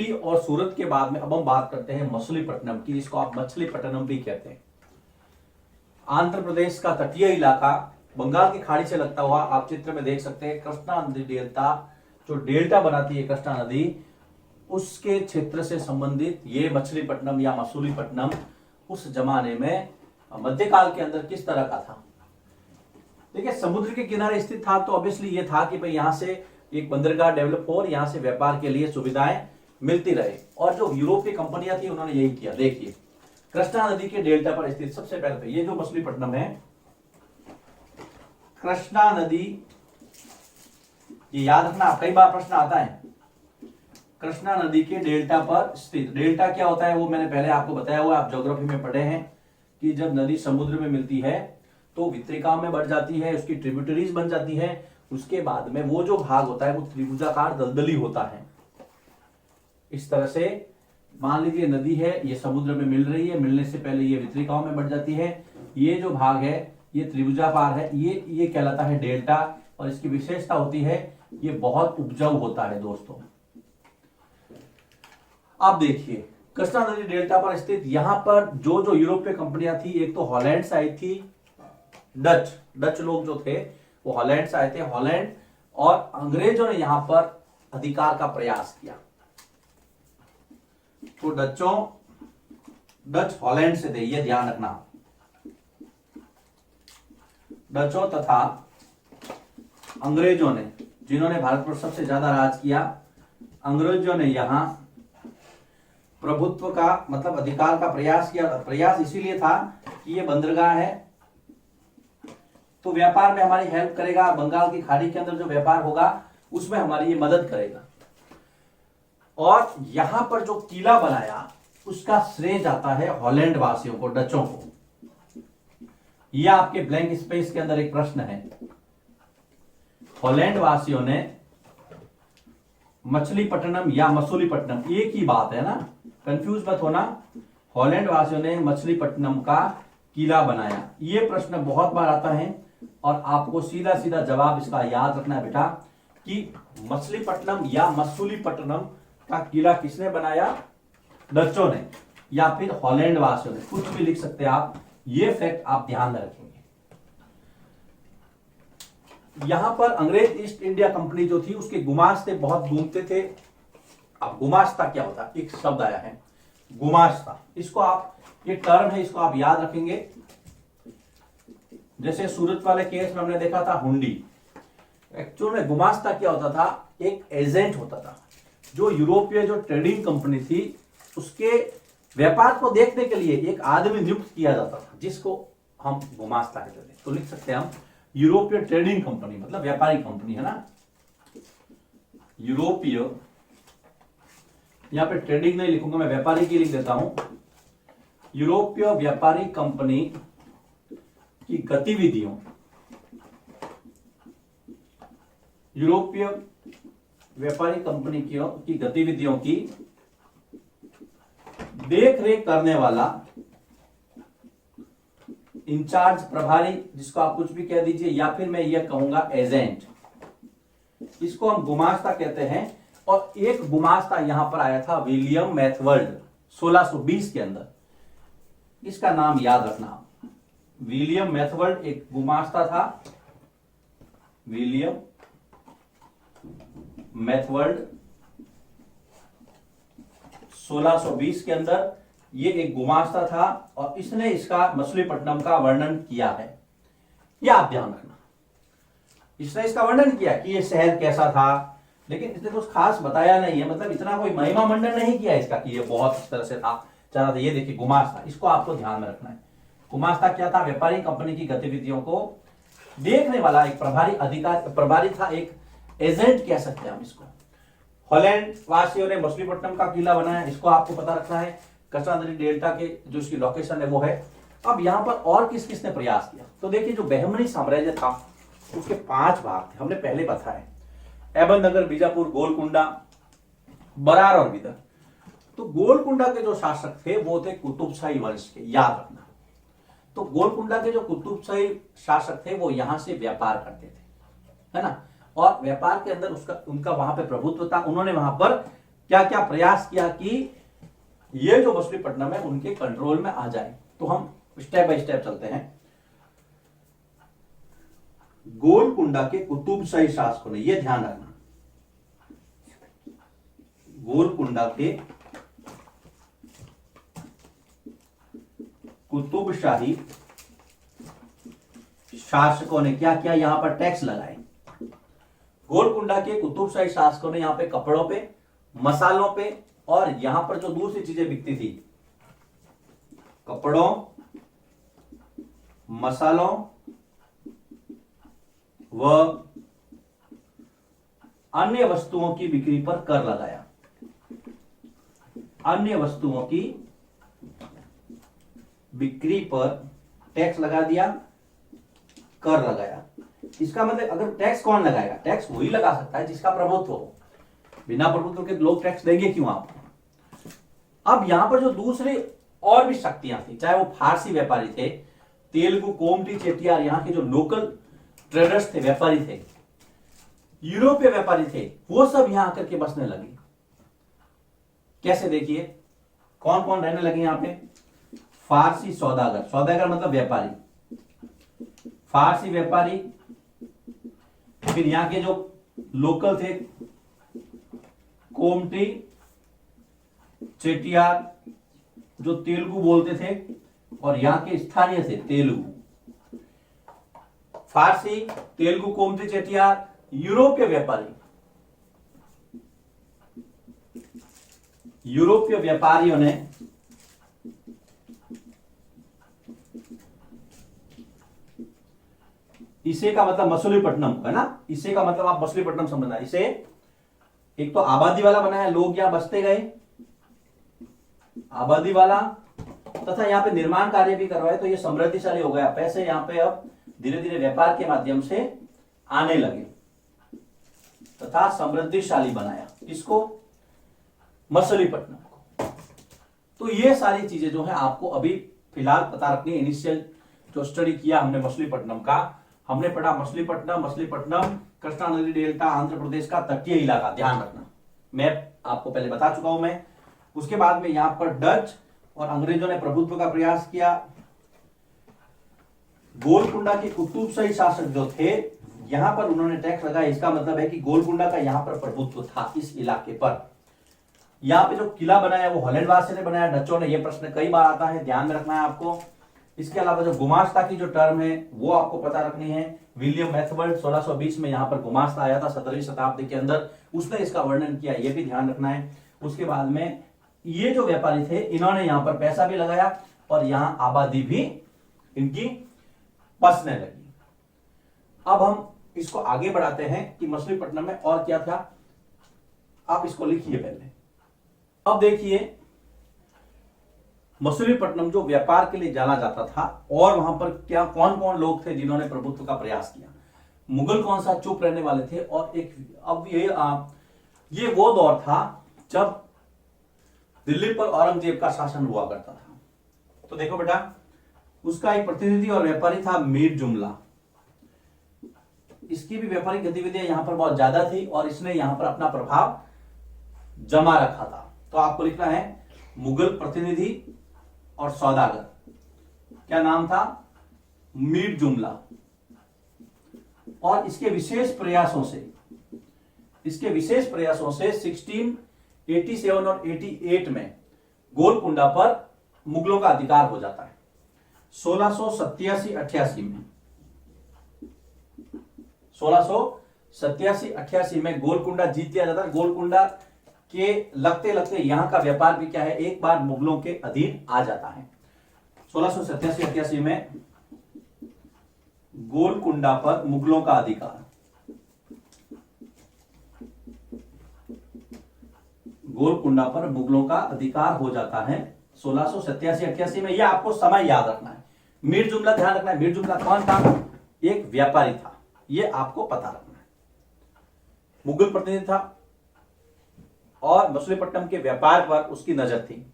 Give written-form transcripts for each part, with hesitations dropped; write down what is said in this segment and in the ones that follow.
उटी और सूरत के बाद में अब हम बात करते हैं मछलीपट्टनम की, जिसको आप मछलीपट्टनम भी कहते हैं। आंध्र प्रदेश का तटीय इलाका, बंगाल की खाड़ी से लगता हुआ, आप चित्र में देख सकते हैं कृष्णा नदी डेल्टा, जो डेल्टा बनाती है कृष्णा नदी, उसके क्षेत्र से संबंधित ये मछलीपट्टनम या मसूलीपट्टनम उस जमाने में मध्यकाल के अंदर किस तरह का था। देखिए, समुद्र के किनारे स्थित था तो ऑब्वियसली ये था कि भाई यहां से एक बंदरगाह डेवलप हो और यहां से व्यापार के लिए सुविधाएं मिलती रहे, और जो यूरोपीय कंपनियां थी उन्होंने यही किया। देखिए, कृष्णा नदी के डेल्टा पर स्थित, सबसे पहले तो ये जो मछलीपट्टनम है, कृष्णा नदी, ये याद रखना, कई बार प्रश्न आता है, कृष्णा नदी के डेल्टा पर स्थित। डेल्टा क्या होता है वो मैंने पहले आपको बताया हुआ, आप ज्योग्राफी में पढ़े हैं कि जब नदी समुद्र में मिलती है तो वितरिकाओं में बढ़ जाती है, उसकी ट्रिब्यूटरीज बन जाती है, उसके बाद में वो जो भाग होता है वो त्रिभुजाकार दलदली होता है। इस तरह से मान लीजिए नदी है, ये समुद्र में मिल रही है, मिलने से पहले ये वितरिकाओं में बढ़ जाती है, ये जो भाग है ये त्रिभुजाकार है, ये कहलाता है डेल्टा, और इसकी विशेषता होती है ये बहुत उपजाऊ होता है। दोस्तों आप देखिए, कृष्णा नदी डेल्टा पर स्थित यहां पर जो जो यूरोपीय कंपनियां थी, एक तो हॉलैंड से आई थी, डच लोग जो थे वो हॉलैंड से आए थे, हॉलैंड, और अंग्रेजों ने यहां पर अधिकार का प्रयास किया। तो डच हॉलैंड से थे, ये ध्यान रखना। डचों तथा अंग्रेजों ने, जिन्होंने भारत पर सबसे ज्यादा राज किया, अंग्रेजों ने यहां प्रभुत्व का मतलब अधिकार का प्रयास किया। प्रयास इसीलिए था कि ये बंदरगाह है तो व्यापार में हमारी हेल्प करेगा, बंगाल की खाड़ी के अंदर जो व्यापार होगा उसमें हमारी ये मदद करेगा। और यहां पर जो किला बनाया उसका श्रेय जाता है हॉलैंड वासियों को, डचों को। यह आपके ब्लैंक स्पेस के अंदर एक प्रश्न है। हॉलैंड वासियों ने मछलीपट्टनम या मसूलीपट्टनम, एक ही बात है ना, कंफ्यूज मत होना। हॉलैंड वासियों ने मछलीपट्टनम का किला बनाया, यह प्रश्न बहुत बार आता है और आपको सीधा सीधा जवाब इसका याद रखना है बेटा कि मछलीपट्टनम या मसूलीपट्टनम का किला किसने बनाया, डचों ने या फिर हॉलैंड वासियों ने, कुछ भी लिख सकते हैं आप। ये फैक्ट आप ध्यान में रखेंगे। यहां पर अंग्रेज ईस्ट इंडिया कंपनी जो थी उसके गुमास्ते बहुत घूमते थे। अब गुमास्ता क्या होता है, एक शब्द आया है गुमास्ता, इसको आप, ये टर्म है, इसको आप याद रखेंगे। जैसे सूरत वाले केस में हमने देखा था हुंडी, एक्चुअल में गुमास्ता क्या होता था, एक एजेंट होता था जो यूरोपीय जो ट्रेडिंग कंपनी थी उसके व्यापार को देखने के लिए एक आदमी नियुक्त किया जाता था, जिसको हम गुमास्ता कहते थे। तो लिख सकते हैं हम यूरोपीय ट्रेडिंग कंपनी, मतलब व्यापारी कंपनी है ना, यूरोपीय, यहां पे ट्रेडिंग नहीं लिखूंगा मैं, व्यापारी की लिख देता हूं। यूरोपीय व्यापारी कंपनी की गतिविधियों, यूरोपीय व्यापारी कंपनी की गतिविधियों की देख रेख करने वाला इंचार्ज, प्रभारी, जिसको आप कुछ भी कह दीजिए, या फिर मैं यह कहूंगा एजेंट, इसको हम गुमास्ता कहते हैं। और एक गुमास्ता यहां पर आया था विलियम मैथवर्ड 1620 के अंदर, इसका नाम याद रखना। विलियम मैथवर्ड एक गुमास्ता था, विलियम मैथवर्ड 1620 के अंदर ये एक गुमास्ता था और इसने इसका मछलीपट्टनम का वर्णन किया है। यह आप ध्यान रखना, इसने इसका वर्णन किया कि ये शहर कैसा था, लेकिन इसने कुछ खास बताया नहीं है, मतलब इतना कोई महिमा मंडन नहीं किया इसका कि ये बहुत इस तरह से था, चला था। ये देखिए गुमास्ता, इसको आपको ध्यान में रखना है। गुमास्ता क्या था, व्यापारी कंपनी की गतिविधियों को देखने वाला एक प्रभारी अधिकार, प्रभारी था, एक एजेंट कह सकते हैं हम इसको। हॉलैंड वासियों ने मछलीपट्टनम का किला बनाया, इसको आपको पता रखना है। कृष्णा नदी डेल्टा के जो इसकी लोकेशन है वो है। अब यहां पर और किस किसने प्रयास किया, तो देखिए जो बहमनी साम्राज्य था उसके 5 भाग थे, हमने पहले बताया, अहमदनगर, बीजापुर, गोलकुंडा, बरार और विदर्भ। तो गोलकुंडा के जो शासक थे वो थे कुतुबशाही वंश के, याद रखना। तो गोलकुंडा के जो कुतुबशाही शासक थे वो यहां से व्यापार करते थे, है ना, और व्यापार के अंदर उनका वहां पे प्रभुत्व था। उन्होंने वहां पर क्या क्या प्रयास किया कि ये जो मछलीपट्टनम है उनके कंट्रोल में आ जाए। तो हम स्टेप बाय स्टेप चलते हैं। गोलकुंडा के कुतुबशाही शासकों ने, यह ध्यान रखना, गोलकुंडा के कुतुबशाही शासकों ने क्या किया, यहां पर टैक्स लगाए। गोलकुंडा के कुतुबशाही शासकों ने यहां पे कपड़ों पे, मसालों पे और यहां पर जो दूसरी चीजें बिकती थी, कपड़ों, मसालों व अन्य वस्तुओं की बिक्री पर कर लगाया। अन्य वस्तुओं की बिक्री पर टैक्स लगा दिया, कर लगाया। इसका मतलब अगर टैक्स कौन लगाएगा, टैक्स वही लगा सकता है जिसका प्रभुत्व हो। बिना प्रभुत्व के लोग टैक्स देंगे क्यों आपको। अब यहां पर जो दूसरे और भी शक्तियां थी, चाहे वो फारसी व्यापारी थे, तेलुगु, कोमटी, चेटियार, यहां के जो लोकल ट्रेडर्स थे, व्यापारी थे, यूरोपीय व्यापारी थे, वो सब यहां आकर के बसने लगे। कैसे, देखिए कौन कौन रहने लगे यहां पे। फारसी सौदागर, सौदागर मतलब व्यापारी, फारसी व्यापारी, फिर यहां के जो लोकल थे, कोमटी, चेटियार जो तेलुगु बोलते थे, और यहां के स्थानीय थे तेलुगु। फारसी, तेलुगु, कोमटी, चेटियार, यूरोपीय व्यापारी, यूरोपीय व्यापारियों ने इसे का मतलब मछलीपट्टनम है ना, इसे का मतलब आप मछलीपट्टनम समझना। इसे एक तो आबादी वाला बनाया, लोग यहां बसते गए, आबादी वाला, तथा यहां पे निर्माण कार्य भी करवाए, तो ये समृद्धिशाली हो गया। पैसे यहां पे अब धीरे धीरे व्यापार के माध्यम से आने लगे तथा समृद्धिशाली बनाया। किसको, मछलीपट्टनम को। तो ये सारी चीजें जो है आपको अभी फिलहाल पता रखनी है। इनिशियल जो स्टडी किया हमने मछलीपट्टनम का, हमने पढ़ा मछलीपट्टनम कृष्णा नदी डेल्टा आंध्र प्रदेश का तटीय इलाका, ध्यान रखना। मैप आपको पहले बता चुका हूं मैं। उसके बाद में यहां पर डच और अंग्रेजों ने प्रभुत्व का प्रयास किया। गोलकुंडा के कुतुबशाही शासक जो थे, यहां पर उन्होंने टैक्स लगाया। इसका मतलब है कि गोलकुंडा का यहां पर प्रभुत्व था इस इलाके पर। यहां पे जो किला बनाया वो हॉलैंड वासी ने बनाया, डचों ने। यह प्रश्न कई बार आता है, ध्यान में रखना है आपको। इसके अलावा जो गुमास्ता की जो टर्म है वो आपको पता रखनी है। विलियम मैथवर्ड 1620 में यहां पर गुमास्ता आया था 17वीं शताब्दी के अंदर, उसने इसका वर्णन किया, यह भी ध्यान रखना है। उसके बाद में ये जो व्यापारी थे, इन्होंने यहां पर पैसा भी लगाया और यहां आबादी भी इनकी बसने लगी। अब हम इसको आगे बढ़ाते हैं कि मछलीपट्टनम में और क्या था। आप इसको लिखिए पहले। अब देखिए, मछलीपट्टनम जो व्यापार के लिए जाना जाता था, और वहां पर क्या कौन कौन लोग थे जिन्होंने प्रभुत्व का प्रयास किया। मुगल कौन सा चुप रहने वाले थे। और एक अब ये वो दौर था जब दिल्ली पर औरंगजेब का शासन हुआ करता था। तो देखो बेटा, उसका एक प्रतिनिधि और व्यापारी था मीर जुमला। इसकी भी व्यापारिक गतिविधियां यहां पर बहुत ज्यादा थी और इसने यहां पर अपना प्रभाव जमा रखा था। तो आपको लिखना है मुगल प्रतिनिधि और सौदागर, क्या नाम था, मीर जुमला। और इसके विशेष प्रयासों से 1687 और 88 में गोलकुंडा पर मुगलों का अधिकार हो जाता है। 1687-88 में 1687-88 में गोलकुंडा जीत लिया जाता है। गोलकुंडा के लगते लगते यहां का व्यापार भी क्या है, एक बार मुगलों के अधीन आ जाता है। 1687-88 में गोलकुंडा पर मुगलों का अधिकार, गोलकुंडा पर मुगलों का अधिकार हो जाता है 1687-88 में। यह आपको समय याद रखना है। मीर जुमला ध्यान रखना है। मीर जुमला कौन था, एक व्यापारी था, यह आपको पता रखना है। मुगल प्रतिनिधि था और मछलीपट्टनम के व्यापार पर उसकी नजर थी।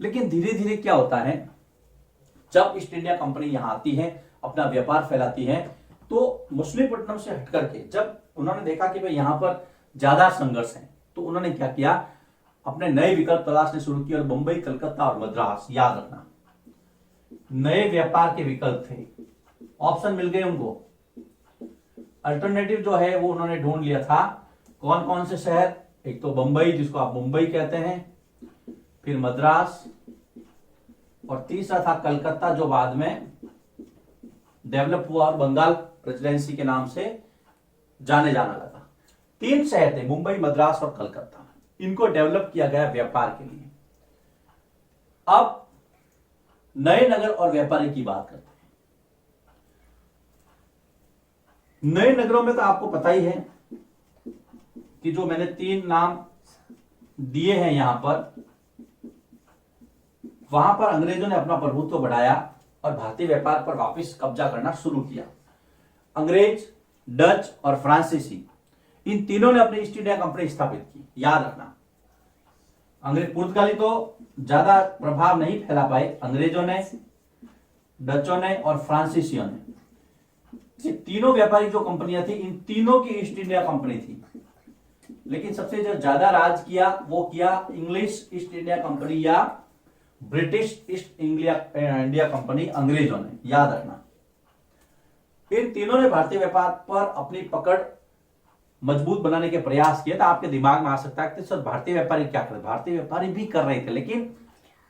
लेकिन धीरे धीरे क्या होता है, जब ईस्ट इंडिया कंपनी यहां आती है, अपना व्यापार फैलाती है, तो मछलीपट्टनम से हटकर के जब उन्होंने देखा कि भाई यहां पर ज्यादा संघर्ष है, तो उन्होंने क्या किया, अपने नए विकल्प तलाशने शुरू किए और मुंबई, कलकत्ता और मद्रास, याद रखना नए व्यापार के विकल्प थे, ऑप्शन मिल गए उनको। अल्टरनेटिव जो है वो उन्होंने ढूंढ लिया था। कौन कौन से शहर, एक तो बंबई जिसको आप मुंबई कहते हैं, फिर मद्रास, और तीसरा था कलकत्ता जो बाद में डेवलप हुआ और बंगाल प्रेसिडेंसी के नाम से जाने जाना लगा। 3 शहर थे, मुंबई, मद्रास और कलकत्ता। इनको डेवलप किया गया व्यापार के लिए। अब नए नगर और व्यापारी की बात करते हैं। नए नगरों में तो आपको पता ही है कि जो मैंने 3 नाम दिए हैं यहां पर, वहां पर अंग्रेजों ने अपना प्रभुत्व बढ़ाया और भारतीय व्यापार पर वापस कब्जा करना शुरू किया। अंग्रेज, डच और फ्रांसीसी, इन तीनों ने अपनी ईस्ट इंडिया कंपनी स्थापित की। याद रखना, अंग्रेज, पुर्तगाली तो ज्यादा प्रभाव नहीं फैला पाए, अंग्रेजों ने, डचों ने और फ्रांसीसियों ने। ये तीनों व्यापारिक जो कंपनियां थी, इन तीनों की ईस्ट इंडिया कंपनी थी, लेकिन सबसे जो ज्यादा राज किया वो किया इंग्लिश ईस्ट इंडिया कंपनी या ब्रिटिश ईस्ट इंडिया कंपनी, अंग्रेजों ने। याद रखना, इन तीनों ने भारतीय व्यापार पर अपनी पकड़ मजबूत बनाने के प्रयास किए। तो आपके दिमाग में आ सकता है कि सर भारतीय व्यापारी क्या कर रहे, भारतीय व्यापारी भी कर रहे थे, लेकिन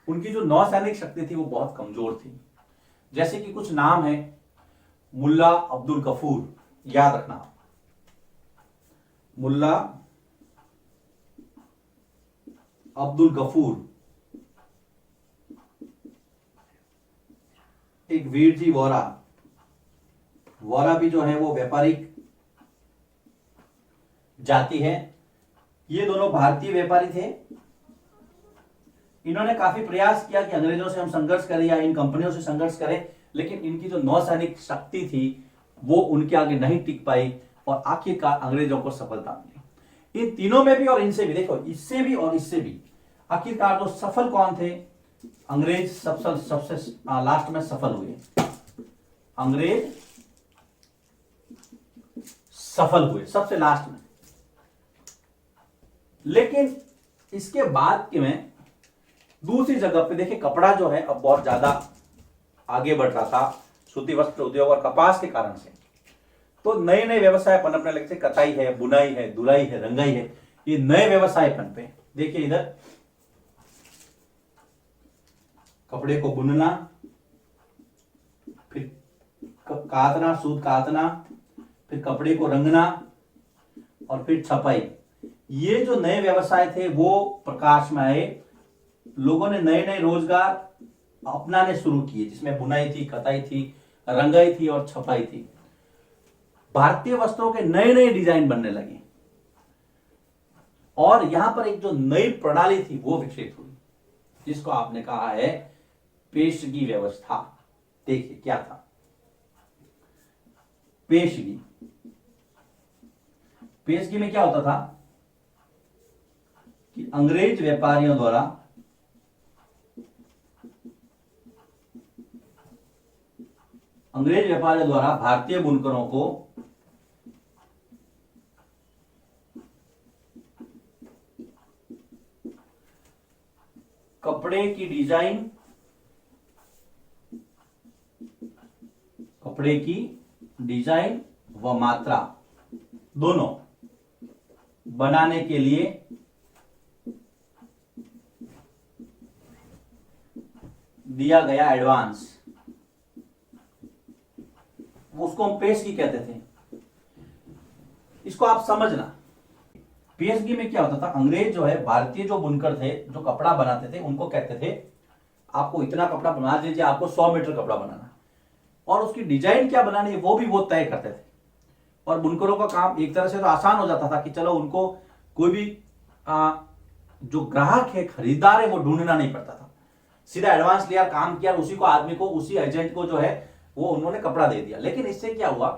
उनकी जो नौसैनिक शक्ति थी वो बहुत कमजोर थी। जैसे कि कुछ नाम है, मुल्ला अब्दुल गफूर, याद रखना, मुल्ला अब्दुल गफूर, एक वीर जी वोरा, वोरा भी जो है वो व्यापारिक जाति है। ये दोनों भारतीय व्यापारी थे। इन्होंने काफी प्रयास किया कि अंग्रेजों से हम संघर्ष करें या इन कंपनियों से संघर्ष करें, लेकिन इनकी जो नौसैनिक शक्ति थी वो उनके आगे नहीं टिक पाई और आखिरकार अंग्रेजों को सफलता मिली। इन तीनों में भी और इनसे भी, देखो इससे भी और इससे भी, आखिरकार जो सफल कौन थे, अंग्रेज सबसे लास्ट में सफल हुए। अंग्रेज सफल हुए सबसे लास्ट में। लेकिन इसके बाद के में दूसरी जगह पे देखिए, कपड़ा जो है अब बहुत ज्यादा आगे बढ़ रहा था सूती वस्त्र उद्योग और कपास के कारण से। तो नए नए व्यवसाय पनपने लगे थे, कताई है, बुनाई है, धुलाई है, रंगाई है, ये नए व्यवसाय पनपे। देखिए इधर कपड़े को बुनना, फिर कातना, सूत कातना, फिर कपड़े को रंगना और फिर छपाई। ये जो नए व्यवसाय थे वो प्रकाश में आए। लोगों ने नए नए रोजगार अपनाने शुरू किए, जिसमें बुनाई थी, कताई थी, रंगाई थी और छपाई थी। भारतीय वस्त्रों के नए नए डिजाइन बनने लगे और यहां पर एक जो नई प्रणाली थी वो विकसित हुई, जिसको आपने कहा है पेशगी व्यवस्था। देखिए क्या था पेशगी। पेशगी में क्या होता था कि अंग्रेज व्यापारियों द्वारा भारतीय बुनकरों को कपड़े की डिजाइन व मात्रा दोनों बनाने के लिए दिया गया एडवांस, उसको हम पेशगी कहते थे। इसको आप समझना, पेशगी में क्या होता था, अंग्रेज जो है भारतीय जो बुनकर थे, जो कपड़ा बनाते थे, उनको कहते थे आपको इतना कपड़ा बना दीजिए, आपको 100 मीटर कपड़ा बनाना, और उसकी डिजाइन क्या बनानी है वो भी वो तय करते थे। और बुनकरों का काम एक तरह से तो आसान हो जाता था कि चलो उनको कोई भी जो ग्राहक है, खरीदार है, वो ढूंढना नहीं पड़ता था। सीधा एडवांस लिया, काम किया, उसी को आदमी को, उसी एजेंट को जो है वो उन्होंने कपड़ा दे दिया। लेकिन इससे क्या हुआ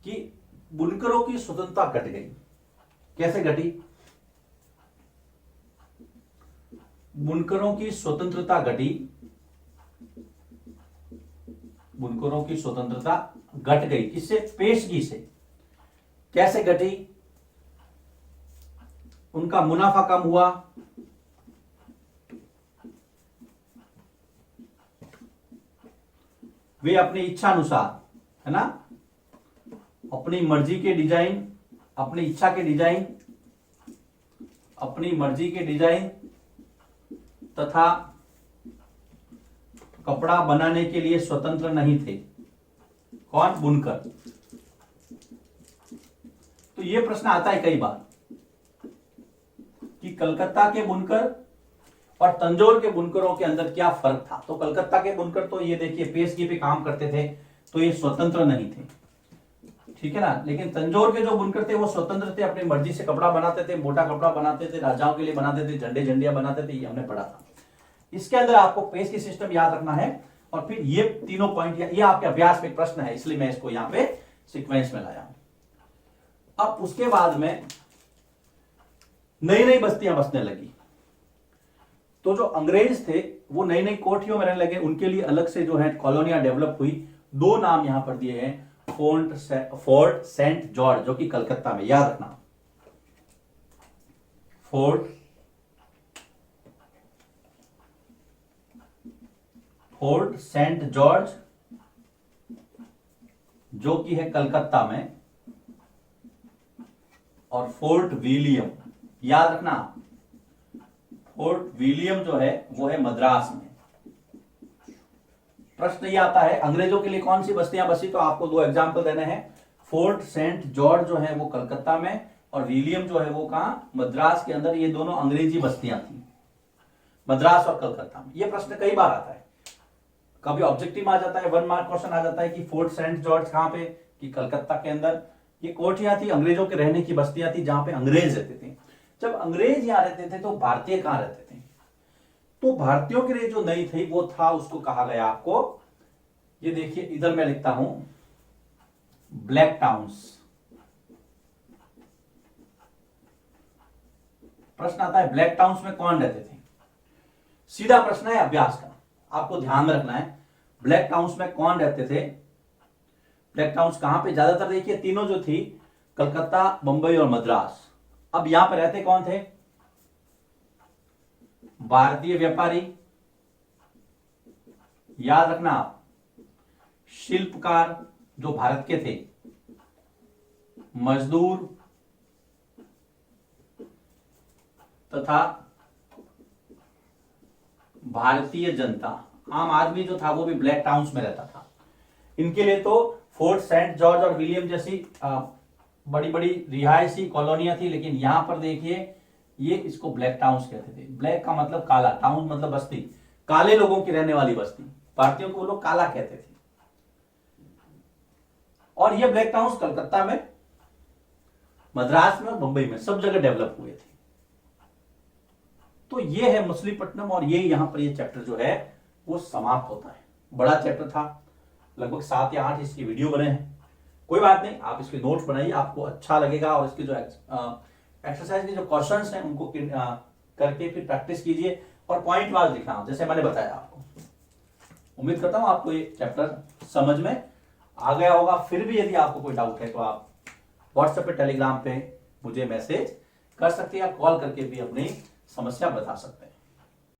कि बुनकरों की स्वतंत्रता घट गई। कैसे घटी? बुनकरों की स्वतंत्रता घटी, बुनकरों की स्वतंत्रता घट गई। किससे? पेशगी से। कैसे घटी? उनका मुनाफा कम हुआ, वे अपनी इच्छा अनुसार, है ना, अपनी मर्जी के डिजाइन, अपनी इच्छा के डिजाइन, अपनी मर्जी के डिजाइन तथा कपड़ा बनाने के लिए स्वतंत्र नहीं थे। कौन? बुनकर। तो यह प्रश्न आता है कई बार कि कलकत्ता के बुनकर और तंजौर के बुनकरों के अंदर क्या फर्क था। तो कलकत्ता के बुनकर तो ये देखिए पेशगी पे काम करते थे, तो ये स्वतंत्र नहीं थे, ठीक है ना। लेकिन तंजौर के जो बुनकर थे वो स्वतंत्र थे, अपनी मर्जी से कपड़ा बनाते थे, मोटा कपड़ा बनाते थे, राजाओं के लिए बनाते थे, झंडे झंडियां बनाते थे, ये हमने पढ़ा था। इसके अंदर आपको पेश की सिस्टम याद रखना है और फिर ये तीनों पॉइंट, ये आपके अभ्यास में एक प्रश्न है, इसलिए मैं इसको यहां पे सीक्वेंस में लाया हूं। अब उसके बाद में नई नई बस्तियां बसने लगी, तो जो अंग्रेज थे वो नई नई कोठियों में रहने लगे, उनके लिए अलग से जो है कॉलोनियां डेवलप हुई। दो नाम यहां पर दिए हैं, फोर्ट सेंट जॉर्ज जो कि कलकत्ता में, याद रखना, फोर्ट सेंट जॉर्ज जो कि है कलकत्ता में, और फोर्ट विलियम, याद रखना, फोर्ट विलियम जो है वो है मद्रास में। प्रश्न ये आता है अंग्रेजों के लिए कौन सी बस्तियां बसी, तो आपको दो एग्जाम्पल देने हैं। फोर्ट सेंट जॉर्ज जो है वो कलकत्ता में, और विलियम जो है वो कहां? मद्रास के अंदर। ये दोनों अंग्रेजी बस्तियां थी, मद्रास और कलकत्ता में। ये प्रश्न कई बार आता है, कभी ऑब्जेक्टिव में आ जाता है, 1 मार्क क्वेश्चन आ जाता है कि फोर्ट सेंट जॉर्ज कहां पे, कि कलकत्ता के अंदर। ये कोठियां थी, अंग्रेजों के रहने की बस्तियां थी जहां पे अंग्रेज रहते थे। जब अंग्रेज यहां रहते थे तो भारतीय कहां रहते थे, तो भारतीयों के लिए जो नई थी वो था, उसको कहा गया आपको, ये देखिए इधर मैं लिखता हूं, ब्लैक टाउन्स। प्रश्न आता है ब्लैक टाउन्स में कौन रहते थे, सीधा प्रश्न है अभ्यास का, आपको ध्यान में रखना है। ब्लैक टाउन्स में कौन रहते थे, ब्लैक टाउन्स कहां पे? ज्यादातर देखिए तीनों जो थी, कलकत्ता, बंबई और मद्रास। अब यहां पर रहते कौन थे? भारतीय व्यापारी, याद रखना, शिल्पकार जो भारत के थे, मजदूर तथा भारतीय जनता, आम आदमी जो था वो भी ब्लैक टाउन्स में रहता था। इनके लिए तो फोर्ट सेंट जॉर्ज और विलियम जैसी बड़ी बड़ी रिहायशी कॉलोनियां थी, लेकिन यहां पर देखिए ये इसको ब्लैक टाउन्स कहते थे। ब्लैक का मतलब काला, टाउन मतलब बस्ती, काले लोगों की रहने वाली बस्ती, भारतीयों को वो लोग काला कहते थे। और ये ब्लैक टाउन्स कलकत्ता में, मद्रास में और मुंबई में सब जगह डेवलप हुए थे। तो ये है मछलीपट्टनम, और ये यहां पर ये चैप्टर जो है वो समाप्त होता है। बड़ा चैप्टर था, लगभग 7 या 8 इसकी वीडियो बने हैं। कोई बात नहीं, आप इसके नोट्स बनाइए, आपको अच्छा लगेगा। और इसके जो एक्सरसाइज के जो क्वेश्चंस हैं उनको करके फिर प्रैक्टिस कीजिए और पॉइंट वाइज लिखना, जैसे मैंने बताया आपको। उम्मीद करता हूं आपको ये चैप्टर समझ में आ गया होगा। फिर भी यदि आपको कोई डाउट है तो आप व्हाट्सएप पे, टेलीग्राम पे मुझे मैसेज कर सकते हैं, या कॉल करके भी अपनी समस्या बता सकते हैं।